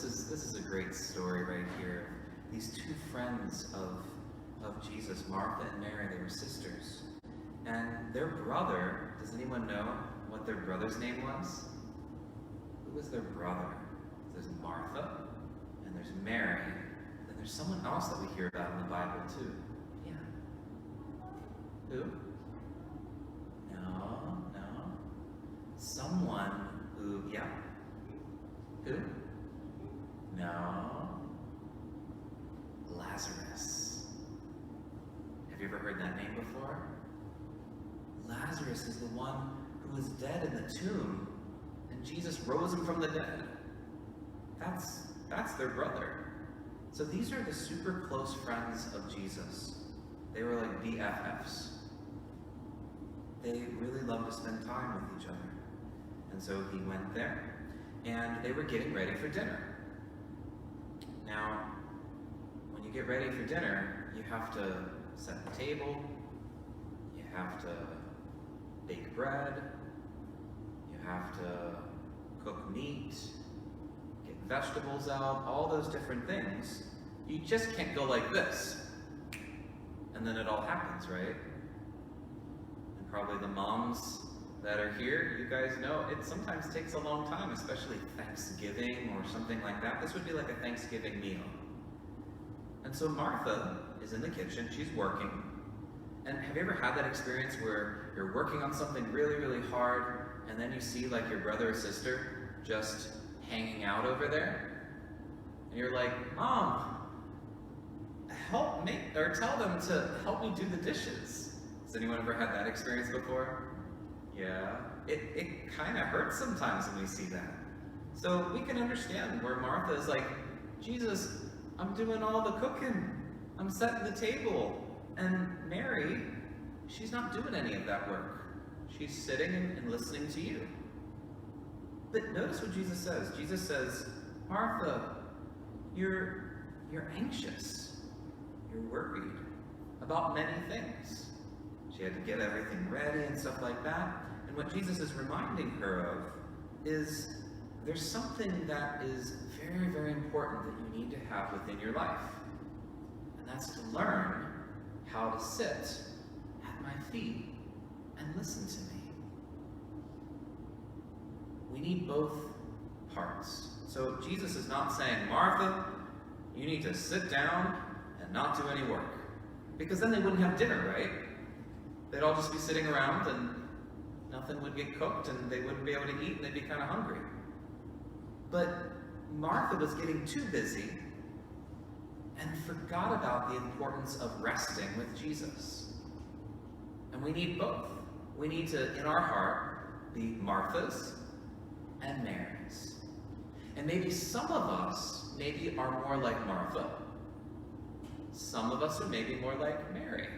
this is a great story right here. These two friends of Jesus, Martha and Mary, they were sisters. And their brother, does anyone know what their brother's name was? Who was their brother? There's Martha, and there's Mary, and there's someone else that we hear about in the Bible too. Yeah. Who? No. Someone who, yeah. Who? No. Lazarus. Have you ever heard that name before? Lazarus is the one who was dead in the tomb, and Jesus rose him from the dead. That's their brother. So these are the super close friends of Jesus. They were like BFFs. They really loved to spend time with each other. And so he went there, and they were getting ready for dinner. Now, when you get ready for dinner, you have to set the table, you have to bake bread, you have to cook meat, get vegetables out, all those different things. You just can't go like this, and then it all happens, right? And probably the moms that are here, you guys know it sometimes takes a long time, especially Thanksgiving or something like that. This would be like a Thanksgiving meal. And so Martha is in the kitchen, she's working. And have you ever had that experience where you're working on something really, really hard, and then you see like your brother or sister just hanging out over there? And you're like, Mom, help me, or tell them to help me do the dishes. Has anyone ever had that experience before? Yeah, it kind of hurts sometimes when we see that. So we can understand where Martha is like, Jesus, I'm doing all the cooking, I'm setting the table. And Mary, she's not doing any of that work. She's sitting and listening to you. But notice what Jesus says. Jesus says, Martha, you're anxious. You're worried about many things. She had to get everything ready and stuff like that. And what Jesus is reminding her of is there's something that is very, very important that you need to have within your life. And that's to learn how to sit at my feet and listen to me. We need both parts. So Jesus is not saying, Martha, you need to sit down and not do any work. Because then they wouldn't have dinner, right? They'd all just be sitting around and nothing would get cooked and they wouldn't be able to eat and they'd be kind of hungry. But Martha was getting too busy and forgot about the importance of resting with Jesus. And we need both. We need to, in our heart, be Marthas and Marys. And maybe some of us maybe are more like Martha. Some of us are maybe more like Mary.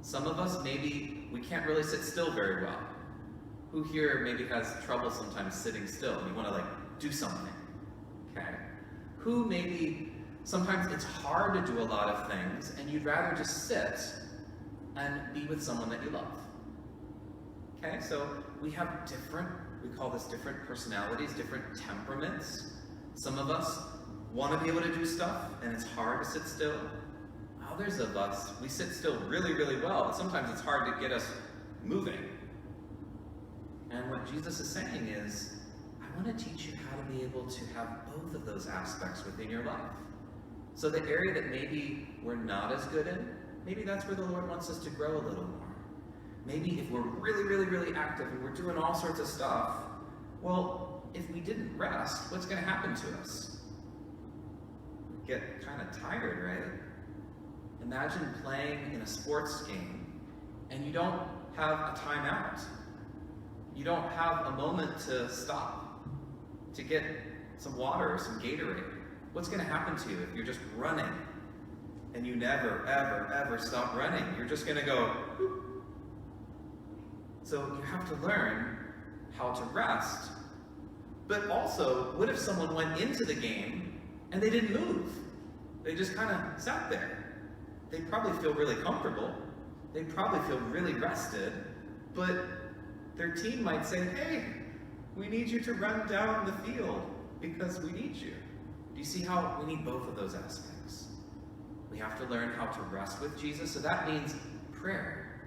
Some of us maybe we can't really sit still very well. Who here maybe has trouble sometimes sitting still and you want to like do something? Okay. Who maybe sometimes it's hard to do a lot of things and you'd rather just sit and be with someone that you love. Okay, so we have different, we call this different personalities, different temperaments. Some of us want to be able to do stuff and it's hard to sit still. Others of us, we sit still really, really well, but sometimes it's hard to get us moving. And what Jesus is saying is, I want to teach you how to be able to have both of those aspects within your life. So the area that maybe we're not as good in, maybe that's where the Lord wants us to grow a little more. Maybe if we're really, really, really active and we're doing all sorts of stuff, well, if we didn't rest, what's going to happen to us? We get kind of tired, right? Imagine playing in a sports game and you don't have a timeout. You don't have a moment to stop, to get some water or some Gatorade. What's going to happen to you if you're just running and you never, ever, ever stop running? You're just going to go, whoop. So you have to learn how to rest. But also, what if someone went into the game and they didn't move? They just kind of sat there. They'd probably feel really comfortable. They'd probably feel really rested. But their team might say, hey, we need you to run down the field because we need you. Do you see how we need both of those aspects? We have to learn how to rest with Jesus, so that means prayer.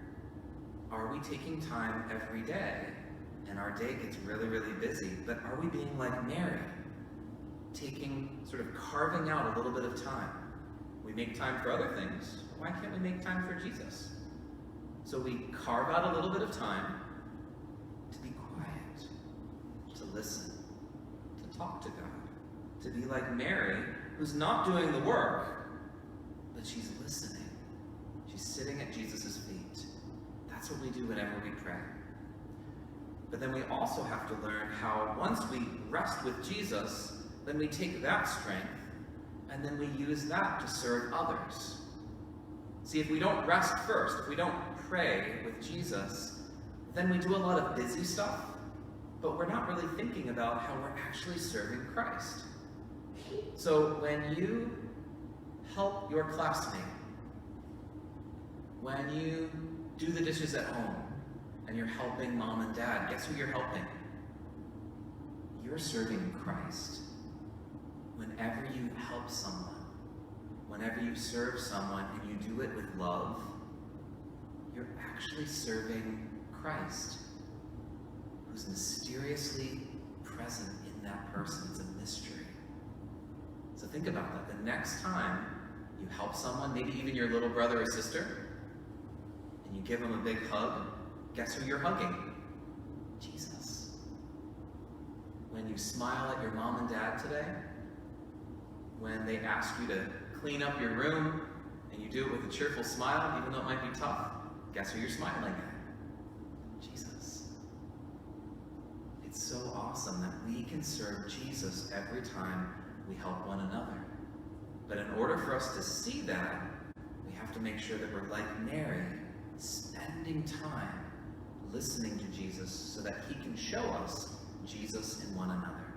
Are we taking time every day? And our day gets really, really busy, but are we being like Mary? Carving out a little bit of time. We make time for other things. Why can't we make time for Jesus? So we carve out a little bit of time to be quiet, to listen, to talk to God, to be like Mary, who's not doing the work, but she's listening. She's sitting at Jesus' feet. That's what we do whenever we pray. But then we also have to learn how once we rest with Jesus, then we take that strength and then we use that to serve others. See, if we don't rest first, if we don't pray with Jesus, then we do a lot of busy stuff, but we're not really thinking about how we're actually serving Christ. So when you help your classmate, when you do the dishes at home, and you're helping mom and dad, guess who you're helping? You're serving Christ. Whenever you help someone, whenever you serve someone and you do it with love, you're actually serving Christ, who's mysteriously present in that person. It's a mystery. So think about that. The next time you help someone, maybe even your little brother or sister, and you give them a big hug, guess who you're hugging? Jesus. When you smile at your mom and dad today, when they ask you to clean up your room, and you do it with a cheerful smile, even though it might be tough, guess who you're smiling at? Jesus. It's so awesome that we can serve Jesus every time we help one another. But in order for us to see that, we have to make sure that we're like Mary, spending time listening to Jesus so that he can show us Jesus in one another.